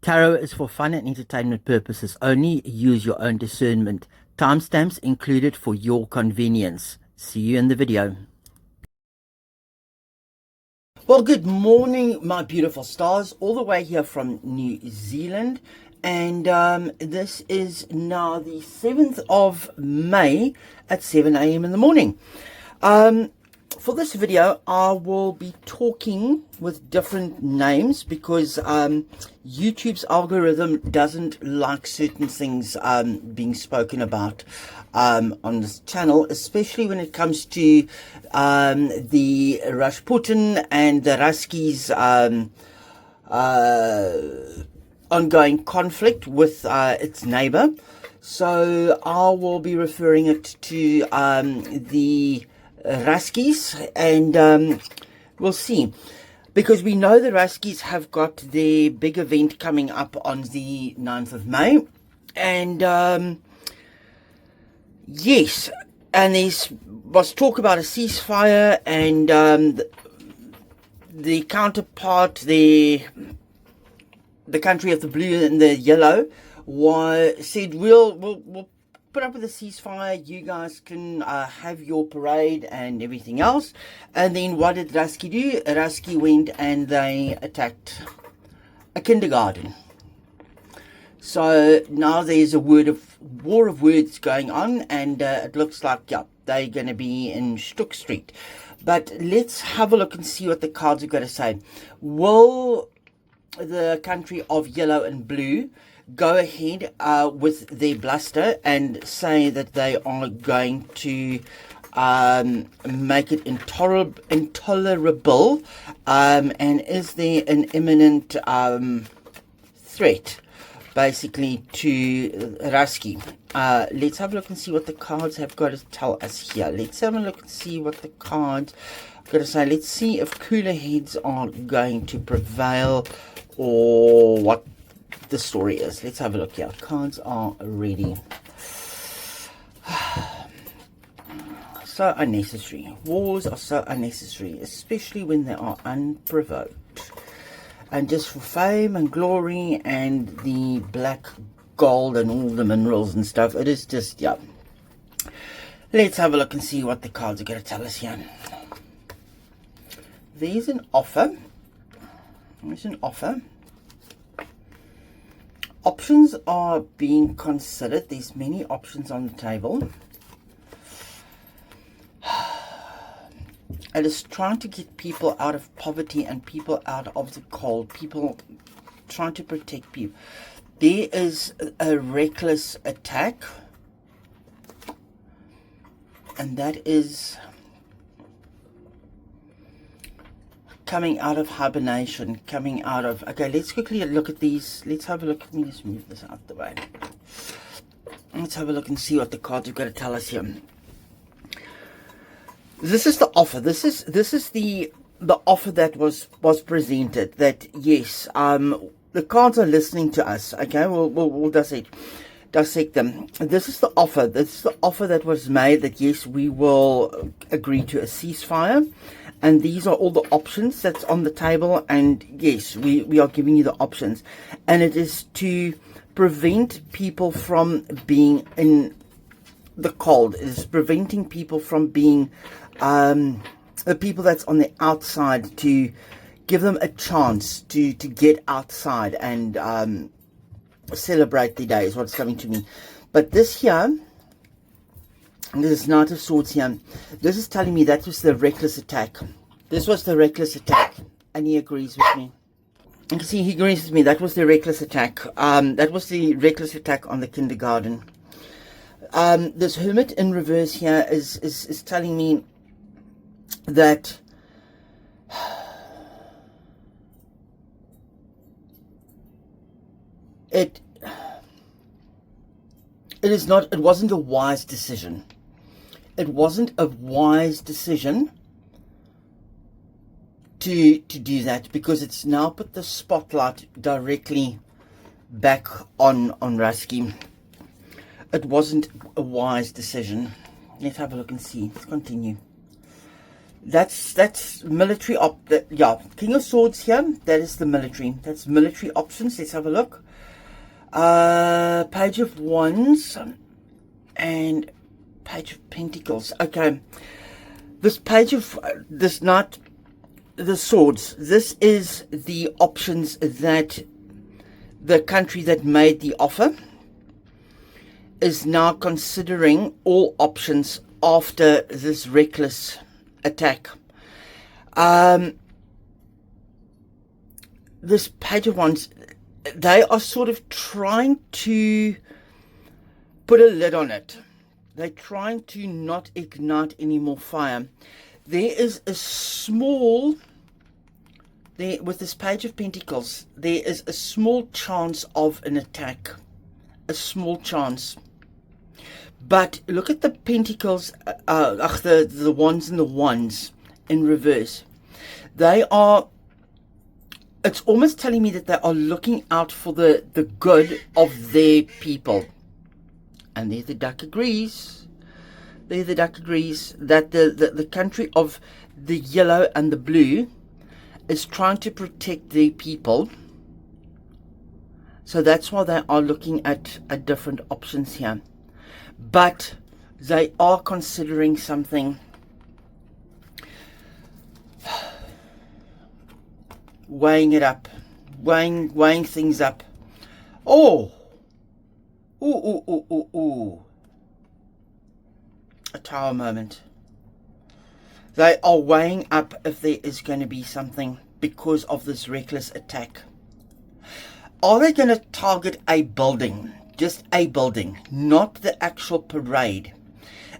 Tarot is for fun and entertainment purposes only. Use your own discernment. Timestamps included for your convenience. See you in the video. Well, good morning, my beautiful stars, all the way here from New Zealand. And this is now the 7th of May at 7 a.m. in the morning. For this video, I will be talking with different names because YouTube's algorithm doesn't like certain things being spoken about on this channel, especially when it comes to the Rasputin and the Ruskies ongoing conflict with its neighbor. So I will be referring it to the Ruskies, and we'll see, because we know the Ruskies have got their big event coming up on the 9th of May, and yes, and there was talk about a ceasefire, and the counterpart, the country of the blue and the yellow, said we'll put up with a ceasefire, you guys can have your parade and everything else. And then what did Rusky do? Rusky went and they attacked a kindergarten. So now there's a war of words going on, and it looks like, yeah, they're going to be in Stook Street. But let's have a look and see what the cards are going to say. Will the country of yellow and blue go ahead with their bluster and say that they are going to make it intolerable, and is there an imminent threat basically to Rusky? Let's have a look and see what the cards have got to tell us here. Let's have a look and see what the cards have got to say. Let's see if cooler heads are going to prevail or what the story is. Let's have a look here. Cards are ready. So unnecessary. Wars are so unnecessary, especially when they are unprovoked and just for fame and glory and the black gold and all the minerals and stuff. It is just, yeah. Let's have a look and see what the cards are going to tell us here. There's an offer. There's an offer. Options are being considered. There's many options on the table. It is trying to get people out of poverty and people out of the cold. People trying to protect people. There is a reckless attack. And that is coming out of hibernation, coming out of... Okay, let's quickly look at these. Let's have a look. Let me just move this out the way. Let's have a look and see what the cards have got to tell us here. This is the offer. This is the offer that was presented. That yes, the cards are listening to us. Okay, we'll dissect them. This is the offer. This is the offer that was made. That yes, we will agree to a ceasefire. And these are all the options that's on the table. And yes, we are giving you the options. And it is to prevent people from being in the cold. It is preventing people from being the people that's on the outside, to give them a chance to get outside and celebrate the day is what's coming to me. But this here, this is Knight of Swords here. This is telling me that was the reckless attack. This was the reckless attack. And he agrees with me. You can see he agrees with me. That was the reckless attack. That was the reckless attack on the kindergarten. This Hermit in reverse here is telling me that it wasn't a wise decision. It wasn't a wise decision to do that, because it's now put the spotlight directly back on Rusky. It wasn't a wise decision. Let's have a look and see. Let's continue. That's military yeah, King of Swords here. That is the military. That's military options. Let's have a look. Page of Wands and Page of Pentacles. Okay, this page of this Knight, the Swords. This is the options that the country that made the offer is now considering all options after this reckless attack. This Page of Wands, they are sort of trying to put a lid on it. They're trying to not ignite any more fire. There is a small, there with this Page of Pentacles, there is a small chance of an attack. A small chance. But look at the Pentacles, the Wands and the Wands in reverse. They are, it's almost telling me that they are looking out for the good of their people. And there the duck agrees. There the duck agrees that the country of the yellow and the blue is trying to protect their people. So that's why they are looking at different options here. But they are considering something, weighing it up, weighing things up. Oh, ooh, a Tower moment. They are weighing up if there is going to be something because of this reckless attack. Are they going to target a building? Just a building, not the actual parade.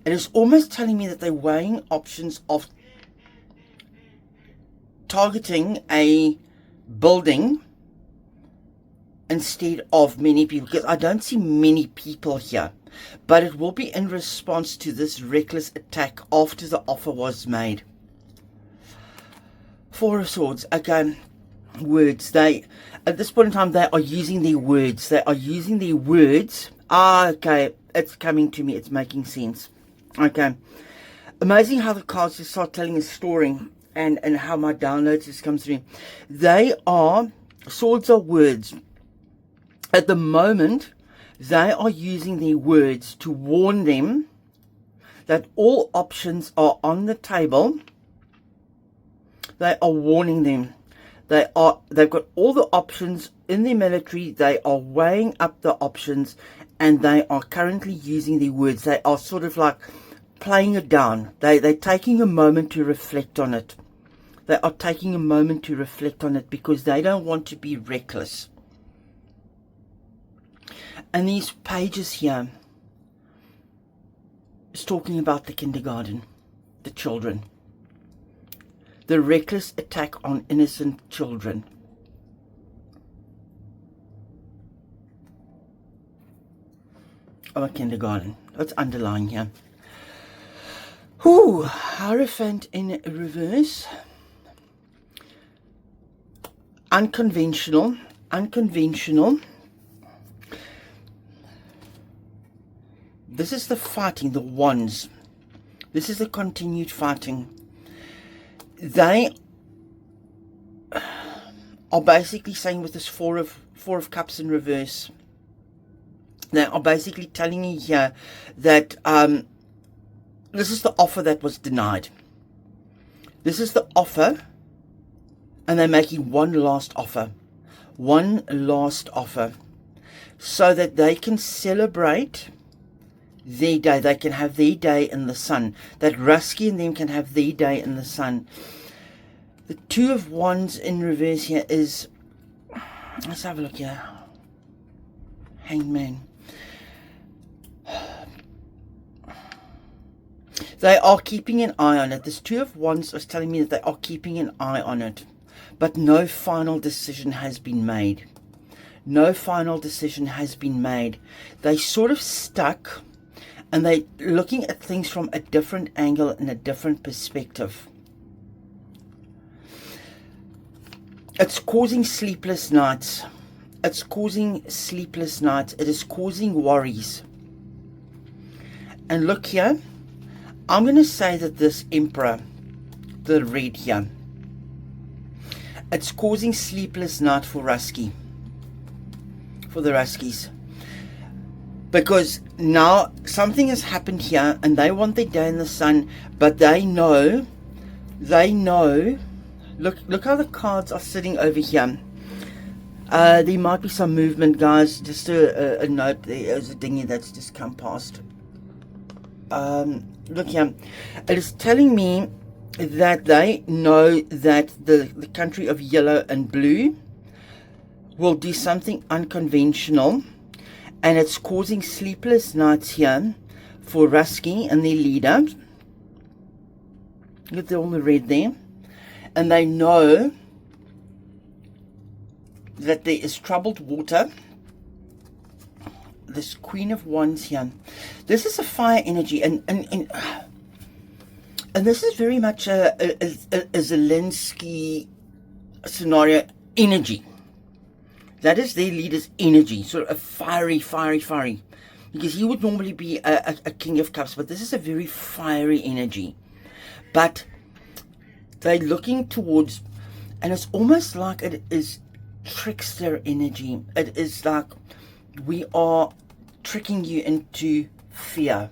It is almost telling me that they're weighing options of targeting a building instead of many people, because I don't see many people here. But it will be in response to this reckless attack after the offer was made. Four of Swords. Okay, words. They, at this point in time, they are using their words. They are using their words. Okay, it's coming to me. It's making sense. Okay. Amazing how the cards just start telling a story, and how my downloads just comes through. They are, swords are words. At the moment, they are using their words to warn them that all options are on the table. They are warning them. They've got all the options in the military. They are weighing up the options, and they are currently using their words. They are sort of like playing it down. They're taking a moment to reflect on it. They are taking a moment to reflect on it because they don't want to be reckless. And these pages here is talking about the kindergarten, the children. The reckless attack on innocent children. Or kindergarten. That's underlying here. Ooh, Hierophant in reverse. Unconventional. Unconventional. This is the fighting, the wands. This is the continued fighting. They are basically saying with this four of cups in reverse, they are basically telling you here that this is the offer that was denied. This is the offer, and they're making one last offer. One last offer. So that they can celebrate their day. They can have their day in the sun. That Rusky and them can have their day in the sun. The Two of Wands in reverse here is, let's have a look here. Hanged Man. They are keeping an eye on it. This Two of Wands is telling me that they are keeping an eye on it. But no final decision has been made. No final decision has been made. They sort of stuck, and they're looking at things from a different angle and a different perspective. It's causing sleepless nights. It's causing sleepless nights. It is causing worries. And look here. I'm going to say that this Emperor the red here. It's causing sleepless night for Rusky. For the Ruskies. Because now something has happened here and they want their day in the sun, but they know, look how the cards are sitting over here. There might be some movement, guys. Just a note, there's a dinghy that's just come past. Look here. It is telling me that they know that the country of yellow and blue will do something unconventional, and it's causing sleepless nights here for Rusky and their leader. Look, they're all the red there. And they know that there is troubled water. This Queen of Wands here. This is a fire energy, and this is very much a Zelensky scenario energy. That is their leader's energy, sort of a fiery. Because he would normally be a King of Cups, but this is a very fiery energy. But they're looking towards, and it's almost like it is trickster energy. It is like we are tricking you into fear.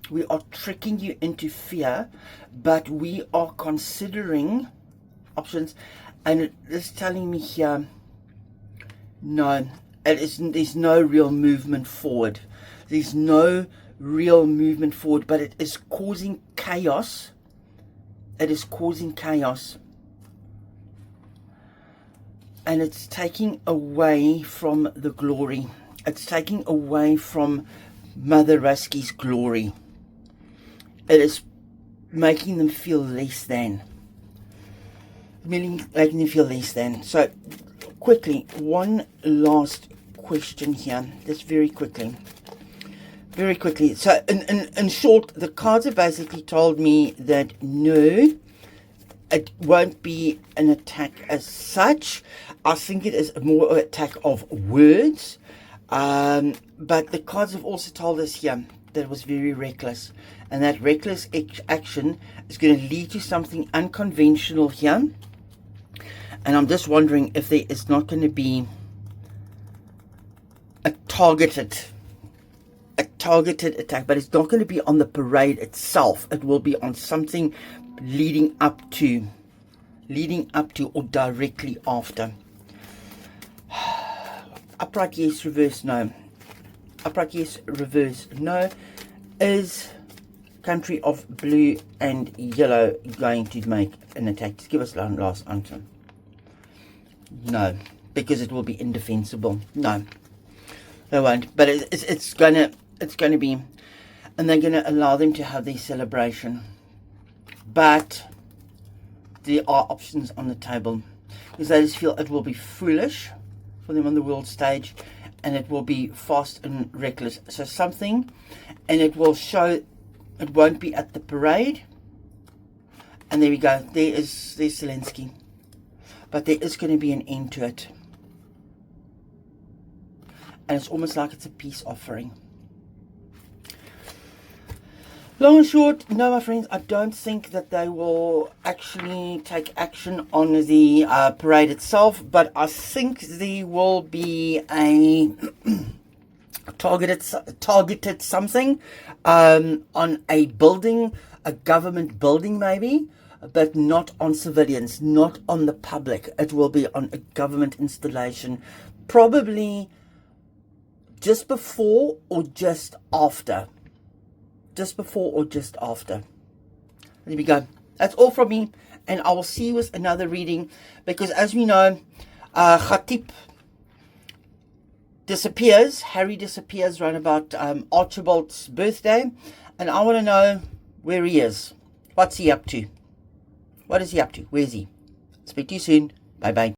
We are tricking you into fear, but we are considering options. And it is telling me here, no, there's no real movement forward. There's no real movement forward, but it is causing chaos. It is causing chaos. And it's taking away from the glory. It's taking away from Mother Rusky's glory. It is making them feel less than. Making them feel less than. So, quickly, one last question here. Just very quickly. Very quickly. So, in short, the cards have basically told me that no, it won't be an attack as such. I think it is more an attack of words. But the cards have also told us here that it was very reckless. And that reckless action is going to lead to something unconventional here. And I'm just wondering if there is not going to be a targeted attack, but it's not going to be on the parade itself. It will be on something leading up to or directly after. Upright yes, reverse no. Upright yes, reverse no. Is country of blue and yellow going to make an attack? Just give us one last answer. No, because it will be indefensible. No, they won't. But it's going to be, and they're going to allow them to have their celebration. But there are options on the table, because I just feel it will be foolish for them on the world stage, and it will be fast and reckless. So something, and it will show. It won't be at the parade. And there we go. There's Zelensky. But there is going to be an end to it. And it's almost like it's a peace offering. Long and short, no, my friends, I don't think that they will actually take action on the parade itself. But I think there will be a targeted something on a building, a government building maybe, but not on civilians, not on the public. It will be on a government installation, probably just before or just after. Just before or just after. There we go. That's all from me, and I will see you with another reading, because as we know, Khatib disappears. Harry disappears around about Archibald's birthday, and I want to know where he is. What's he up to? What is he up to? Where is he? Speak to you soon. Bye bye.